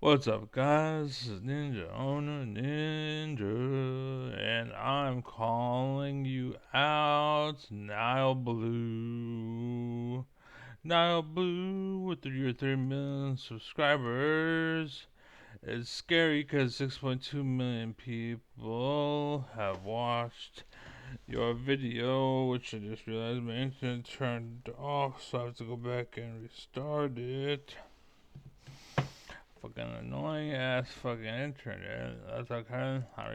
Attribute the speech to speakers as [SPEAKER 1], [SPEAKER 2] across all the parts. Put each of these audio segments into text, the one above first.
[SPEAKER 1] What's up, guys? This is Ninja Owner Ninja, and I'm calling you out, Nile Blue. Nile Blue with your 3 million subscribers. It's scary because 6.2 million people have watched your video, which I just realized my internet turned off, so I have to go back and restart it. Fucking annoying ass fucking internet. That's okay. I'm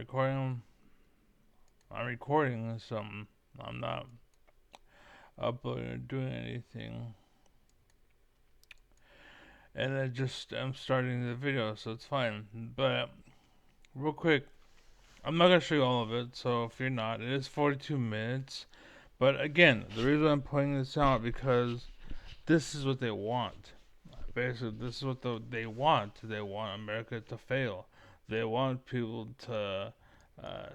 [SPEAKER 1] recording something. I'm not uploading or doing anything. And I'm starting the video, so it's fine. But real quick, I'm not gonna show you all of it. So if you're not, it is 42 minutes. But again, the reason I'm pointing this out because this is what they want. Basically, this is what they want. They want America to fail. They want people to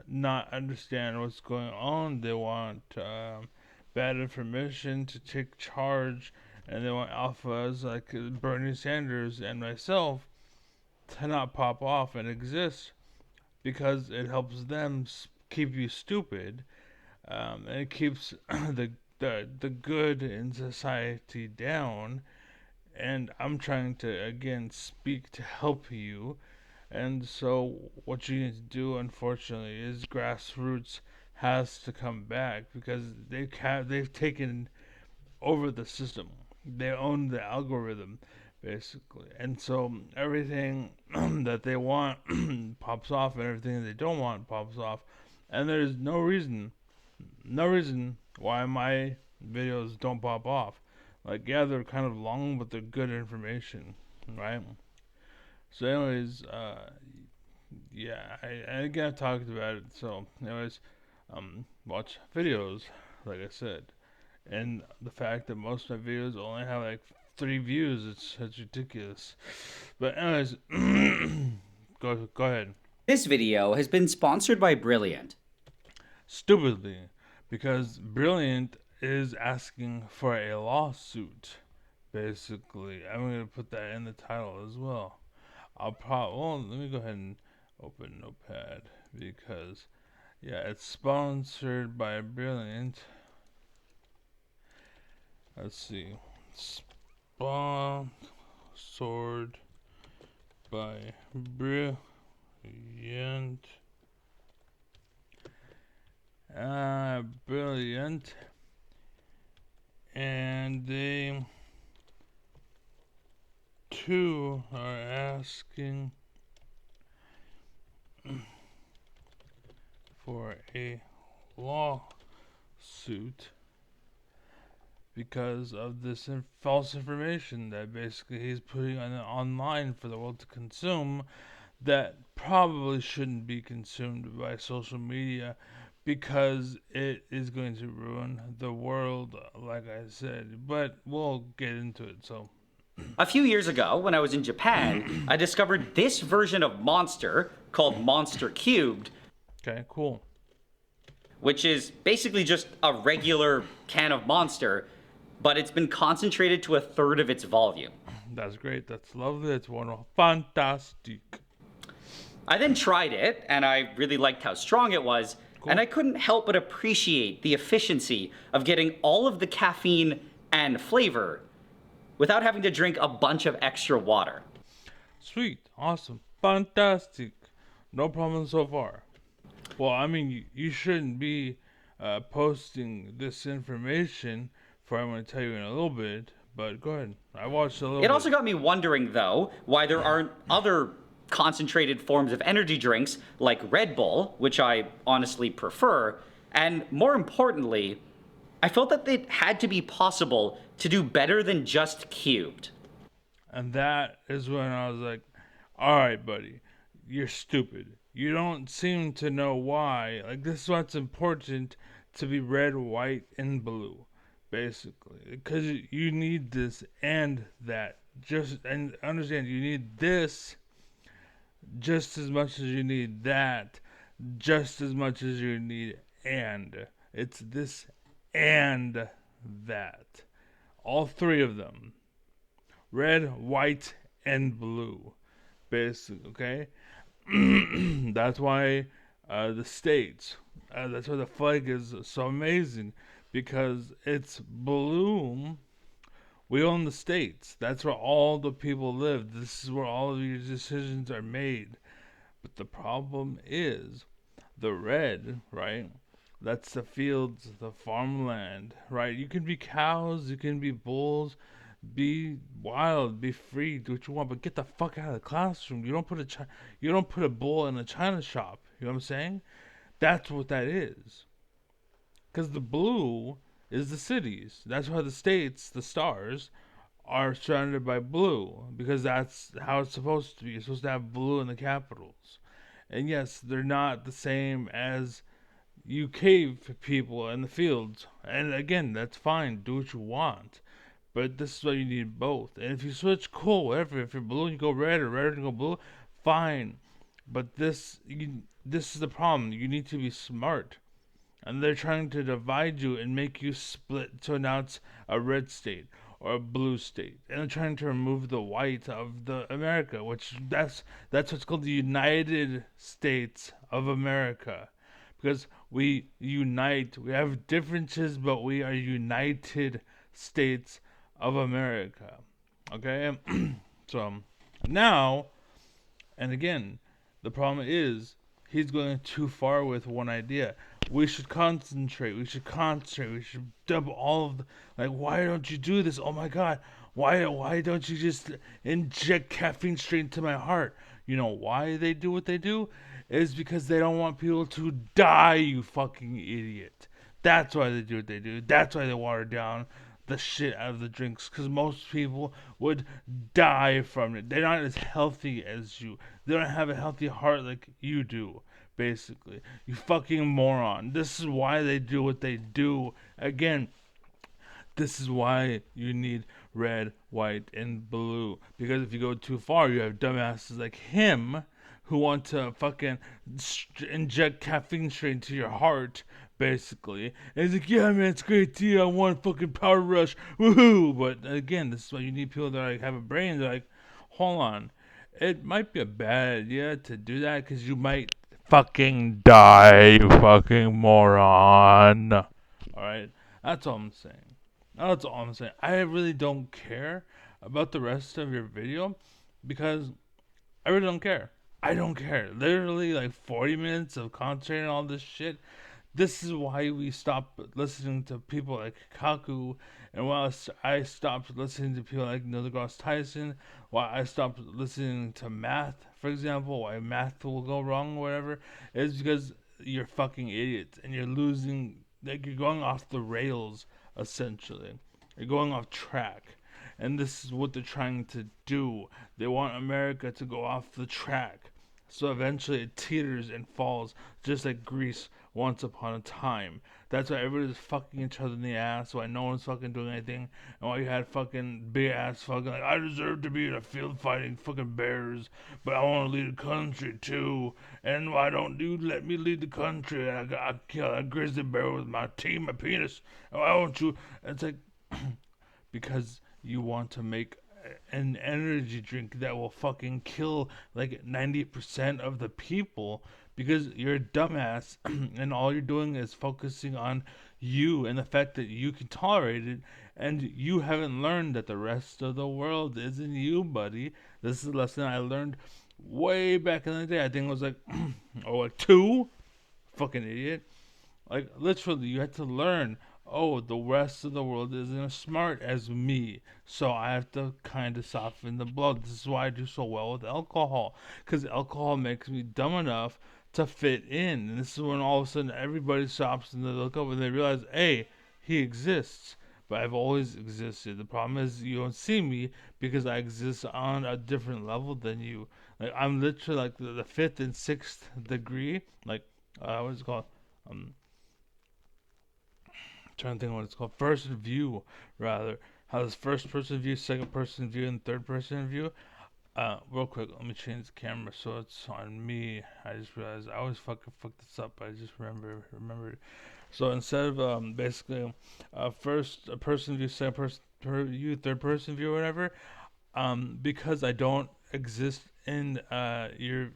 [SPEAKER 1] not understand what's going on. They want bad information to take charge, and they want alphas like Bernie Sanders and myself to not pop off and exist because it helps them keep you stupid, and it keeps the good in society down. And I'm trying to again speak to help you. And so what you need to do, unfortunately, is grassroots has to come back because they've taken over the system. They own the algorithm, basically, and so everything that they want pops off, and everything that they don't want pops off. And there's no reason why my videos don't pop off. Like, yeah, they're kind of long, but they're good information, right? So, anyways, yeah, I again talked about it. So, anyways, watch videos, like I said, and the fact that most of my videos only have like 3 views, it's ridiculous. But anyways, go ahead.
[SPEAKER 2] This video has been sponsored by Brilliant.
[SPEAKER 1] Stupidly, because Brilliant is asking for a lawsuit. Basically, I'm gonna put that in the title as well. Well, let me go ahead and open Notepad because yeah, it's sponsored by Brilliant. Let's see, sponsored by Brilliant. Brilliant, and they too are asking for a lawsuit because of this false information that basically he's putting online for the world to consume that probably shouldn't be consumed by social media because it is going to ruin the world, like I said. But we'll get into it. So,
[SPEAKER 2] A few years ago, when I was in Japan, I discovered this version of Monster called Monster Cubed,
[SPEAKER 1] okay, cool.
[SPEAKER 2] which is basically just a regular can of Monster, but it's been concentrated to a third of its volume.
[SPEAKER 1] That's great. That's lovely. That's wonderful. Fantastic.
[SPEAKER 2] I then tried it, and I really liked how strong it was,
[SPEAKER 1] Cool.
[SPEAKER 2] and I couldn't help but appreciate the efficiency of getting all of the caffeine and flavor without having to drink a bunch of extra water.
[SPEAKER 1] Sweet. Awesome. Fantastic. No problem so far. Well, I mean, you shouldn't be posting this information, for I'm going to tell you in a little bit, but go ahead. I watched a little
[SPEAKER 2] It
[SPEAKER 1] bit.
[SPEAKER 2] also got me wondering, though, why there aren't other concentrated forms of energy drinks like Red Bull, which I honestly prefer, and more importantly, I felt that it had to be possible to do better than just cubed.
[SPEAKER 1] And that is when I was like, all right, buddy, you're stupid. You don't seem to know why. Like, this is what's important to be red, white, and blue, basically. Because you need this and that. And understand, you need this just as much as you need that, just as much as you need and. It's this and that. All three of them, red, white, and blue. basically. Okay, that's why the states. That's why the flag is so amazing because it's blue. We own the states. That's where all the people live. This is where all of your decisions are made. But the problem is the red, right? That's the fields, the farmland, right? You can be cows, you can be bulls, be wild, be free, do what you want, but get the fuck out of the classroom. You don't put a bull in a china shop. You know what I'm saying? That's what that is. Because the blue is the cities. That's why the states, the stars, are surrounded by blue because that's how it's supposed to be. You're supposed to have blue in the capitals. And yes, they're not the same as you cave people in the fields. And again, that's fine. Do what you want. But this is why you need both. And if you switch, cool, whatever. If you're blue, you go red, or red, you go blue, fine. But this is the problem. You need to be smart. And they're trying to divide you and make you split. So now it's a red state or a blue state, and they're trying to remove the white of the America, which that's what's called the United States of America, because we unite. We have differences, but we are United States of America. Okay, so now and again, the problem is he's going too far with one idea. We should concentrate. We should concentrate. We should dump all of the, like. Why don't you do this? Oh my God! Why don't you just inject caffeine straight into my heart? You know why they do what they do? Is because they don't want people to die. You fucking idiot. That's why they do what they do. That's why they water down the shit out of the drinks, because most people would die from it. They're not as healthy as you. They don't have a healthy heart like you do, basically. You fucking moron. This is why they do what they do. Again, this is why you need red, white, and blue. Because if you go too far, you have dumbasses like him who want to fucking inject caffeine straight into your heart, basically. And he's like, yeah, man, it's a great idea. I want fucking power rush. Woohoo! But again, this is why you need people that like have a brain. They're like, hold on. It might be a bad idea to do that because you might fucking die, you fucking moron. Alright? That's all I'm saying. That's all I'm saying. I really don't care about the rest of your video because I really don't care. I don't care. Literally, like 40 minutes of concentrating on all this shit. This is why we stopped listening to people like Kaku, and why I stopped listening to people like Neil deGrasse Tyson, why I stopped listening to math, for example, why math will go wrong or whatever, is because you're fucking idiots and you're losing, like, you're going off the rails, essentially. You're going off track. And this is what they're trying to do. They want America to go off the track. So eventually it teeters and falls, just like Greece once upon a time. That's why everybody's fucking each other in the ass, why no one's fucking doing anything, and why you had fucking big ass fucking like, I deserve to be in a field fighting fucking bears, but I want to lead the country too, and why don't you let me lead the country? I kill a grizzly bear with my teeth, my penis, and why won't you? It's like, because you want to make an energy drink that will fucking kill like 90% of the people because you're a dumbass and all you're doing is focusing on you and the fact that you can tolerate it, and you haven't learned that the rest of the world isn't you, buddy. This is a lesson I learned way back in the day. I think it was like oh, like two. Fucking idiot. Like, literally, you had to learn, oh, the rest of the world isn't as smart as me. So I have to kind of soften the blow. This is why I do so well with alcohol. Because alcohol makes me dumb enough to fit in. And this is when all of a sudden everybody stops and they look up and they realize, hey, he exists. But I've always existed. The problem is you don't see me because I exist on a different level than you. Like, I'm literally like the fifth and sixth degree. Like, what's it called? Um, trying to think what it's called. First view, rather. How this first person view, second person view, and third person view. Real quick, let me change the camera so it's on me. I just realized I always fuck this up. I just remembered. So instead of basically first person view, second person view, third person view, or whatever, because I don't exist in your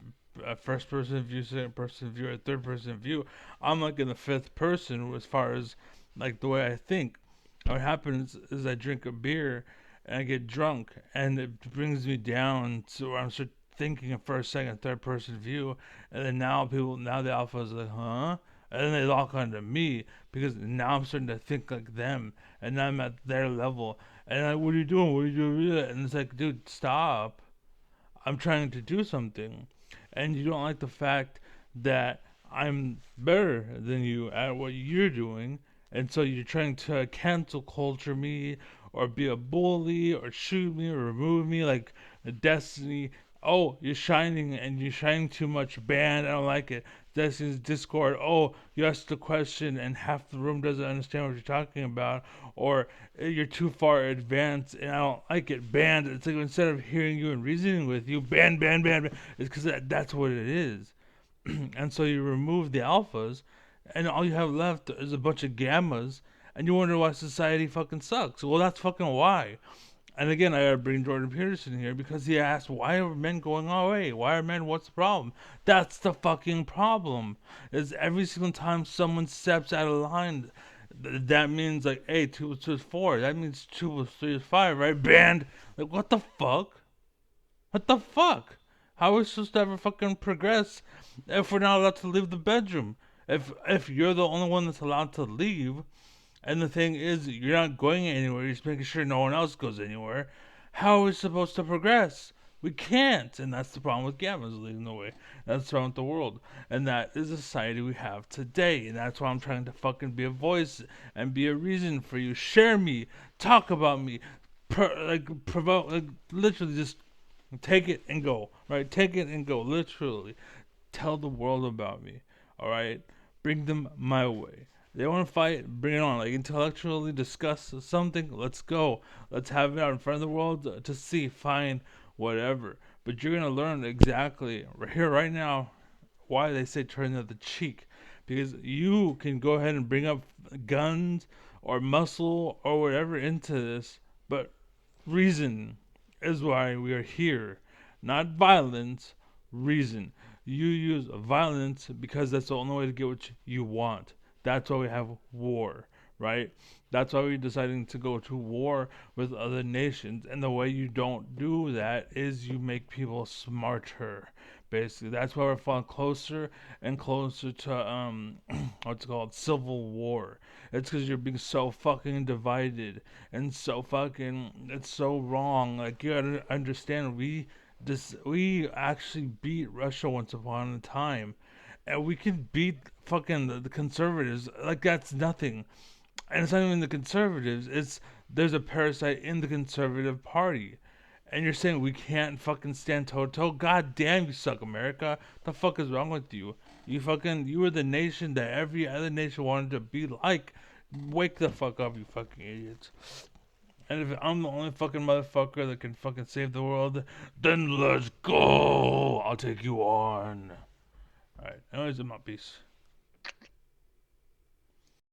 [SPEAKER 1] first person view, second person view, or third person view. I'm like in the fifth person as far as like the way I think. What happens is I drink a beer and I get drunk, and it brings me down to where I'm start thinking in first, second, third person view, and then now the alpha is like, huh? And then they lock onto me because now I'm starting to think like them, and now I'm at their level. And like, what are you doing? What are you doing? And it's like, dude, stop. I'm trying to do something. And you don't like the fact that I'm better than you at what you're doing. And so you're trying to cancel culture me or be a bully or shoot me or remove me like Destiny. Oh, you're shining and you're shining too much. Banned. I don't like it. Destiny's Discord. Oh, you asked the question and half the room doesn't understand what you're talking about. Or you're too far advanced and I don't like it. Banned. It's like instead of hearing you and reasoning with you, ban. It's because that's what it is. And so you remove the alphas, and all you have left is a bunch of gammas, and you wonder why society fucking sucks. Well, that's fucking why. And again, I gotta bring Jordan Peterson here because he asked, why are men going away? Why are men? What's the problem? That's the fucking problem. Is every single time someone steps out of line, that means like, hey, 2 plus 2 is 4. That means 2 plus 3 is 5, right? Banned. Like, what the fuck? What the fuck? How are we supposed to ever fucking progress if we're not allowed to leave the bedroom? If you're the only one that's allowed to leave, and the thing is you're not going anywhere, you're just making sure no one else goes anywhere, how are we supposed to progress? We can't, and that's the problem with gammas leading the way. That's the problem with the world, and that is the society we have today. And that's why I'm trying to fucking be a voice and be a reason for you. Share me, talk about me, provoke, like literally just take it and go, right? Take it and go, literally. Tell the world about me, all right? Bring them my way. They want to fight, bring it on. Like intellectually discuss something, let's go. Let's have it out in front of the world to see, fine, whatever. But you're gonna learn exactly right here, right now, why they say turn the other cheek. Because you can go ahead and bring up guns or muscle or whatever into this, but reason is why we are here. Not violence, reason. You use violence because that's the only way to get what you want. That's why we have war, right? That's why we're deciding to go to war with other nations. And the way you don't do that is you make people smarter. Basically, that's why we're falling closer and closer to what's it called, civil war. It's because you're being so fucking divided and so fucking, it's so wrong. Like you gotta understand, we actually beat Russia once upon a time, and we can beat fucking the conservatives. Like that's nothing. And it's not even the conservatives. It's there's a parasite in the conservative party. And you're saying we can't fucking stand toe to toe? God damn, you suck, America. The fuck is wrong with you? You were the nation that every other nation wanted to be like. Wake the fuck up, you fucking idiots. And if I'm the only fucking motherfucker that can fucking save the world, then let's go. I'll take you on. Alright, anyways, I'm out. Peace.